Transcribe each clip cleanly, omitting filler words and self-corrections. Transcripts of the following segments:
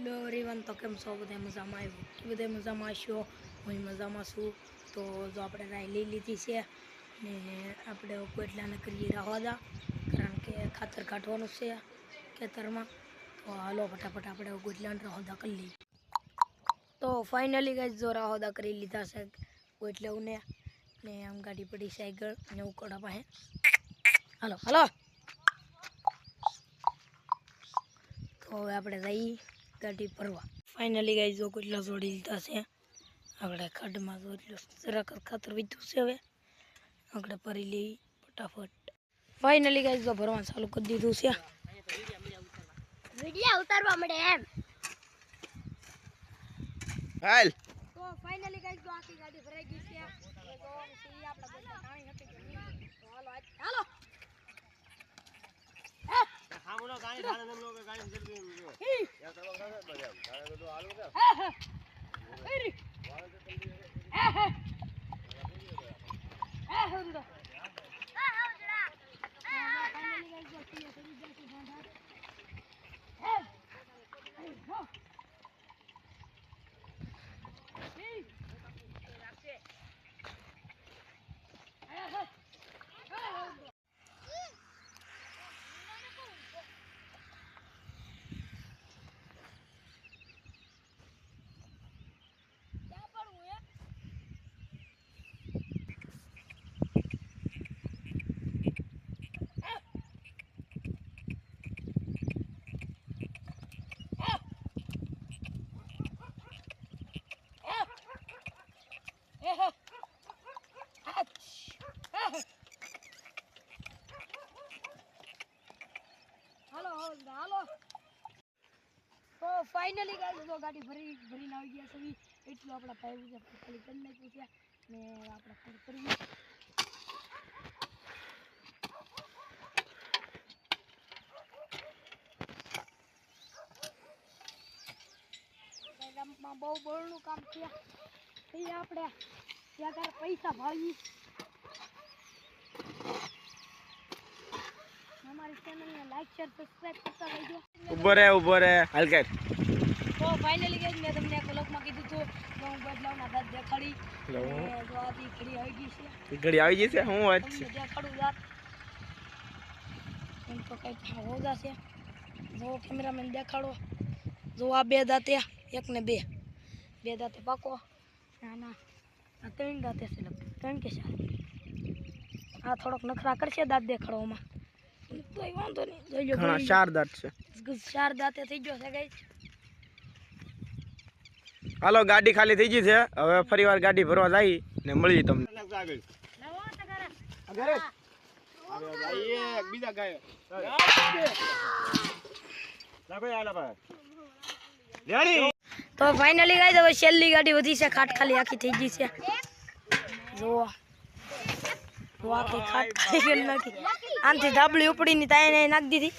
Hello everyone, તો કેમ છો? બધા મજામાં આવ્યું કે બધા મજામાં હશો? હું મજામાં છું. તો જો આપણે રાઈ લઈ લીધી છે ને આપણે કોટલાને કરીએ રાહવાદા, કારણ કે ખાતર કાઢવાનું છે ખેતરમાં. તો હાલો ફટાફટ આપણે કોટલાને રાહવાદા કરી લઈએ. તો ફાઇનલી ગાઈસ જો રાહવાદા કરી લીધા છે કોટલાઓને ને આમ ગાડી પડી છે આગળ ને ઉકળા પાસે. હાલો હાલો, તો હવે આપણે જઈ ગાડી ભરવા. ફાઇનલી ગાઈસ જો કોટલા જોડી લીધા છે આપણે ખાડમાં. જો એટલું જરાક ખાતર વીધું છે, હવે આપણે ભરી લઈ ફટાફટ. ફાઇનલી ગાઈસ જો ભરવાનું ચાલુ કરી દીધું છે. વિડિયો ઉતારવા મળે એમ હાલ. તો ફાઇનલી ગાઈસ જો આખી ગાડી ભરાઈ ગઈ છે. હવે જો સી આપણા બધા કાણી હતી કે નહીં. તો હાલો હાલો ખામણો ગાડી ધાણે નમ લોકો ગાડી જલ્દી જો યાર તમે ગાડી બજાવ ગાડી તો આલુ છે એરી હોંદો જડા ફાઇનલી ગાઈસ જો સી સડી ગયા છે ધાંધા. હાલો. તો ફાઇનલી ગાઈસ જો ગાડી ભરીને આવી ગયા છે. એટલું આપણા ભાઈ છે ખાલી કરી નાખ્યું છે ને આપણે ફોન કરીએ. ગામમાં બહુ બળનું કામ છે. આપણે ત્યાં પૈસા ભાવી हमारी चैनल ने लाइक शेयर सब्सक्राइब करता रहिए. ઉભો રે હાલ કર. તો ફાઇનલી ગાઈસ મેં તમને બ્લોગમાં કીધું હતું કે હું બદલાવના દાંત દેખાડી. જો આથી ઘડી આવી ગઈ છે. ઘડી આવી ગઈ છે. હું વાત છે દેખાડું દાંત એમ તો કંઈક હોજા છે. જો કેમેરામેન દેખાડો. જો આ બે દાંતે, એક ને બે દાંતે પાકો. ના આ ત્રણ દાંતે છે, લગભગ 3 કે 4. આ થોડોક નખરા કરશે દાંત દેખાડવામાં. તો વાંધો નહીં, જોઈ લો. ઘણા 4 દાંત છે. 4 દાંતે થઈ ગયો છે ગાઈસ. હાલો ગાડી ખાલી થઈ ગઈ છે. હવે ફરીવાર ગાડી ભરવા જાય ને મળીએ તમને. બીજા ગાય તો ફાઇનલી ગાઈસ હવે છેલ્લી ગાડી વધી છે. ખાટ ખાલી આખી થઈ ગઈ છે. જુઓ આખી ખાટ ખાલી કરી નાખી. આમથી ધાબળી ઉપડીની તાઈને નાખી દીધી.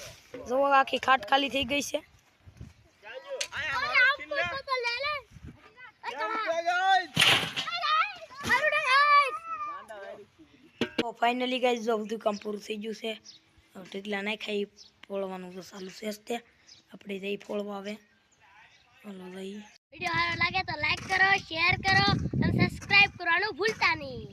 જુઓ આખી ખાટ ખાલી થઈ ગઈ છે. તો ફાઇનલી ગાઈસ જો બધું કામ પૂરું થઈ ગયું છે. ઢીકલા નાખાઈ ફોડવાનું તો ચાલુ છે તે. આપણે જઈ ફોડવા આવે. હાલો જઈ. વિડિયો સારો લાગે તો લાઈક કરો, શેર કરો અને સબસ્ક્રાઇબ કરવાનું ભૂલતા નહીં.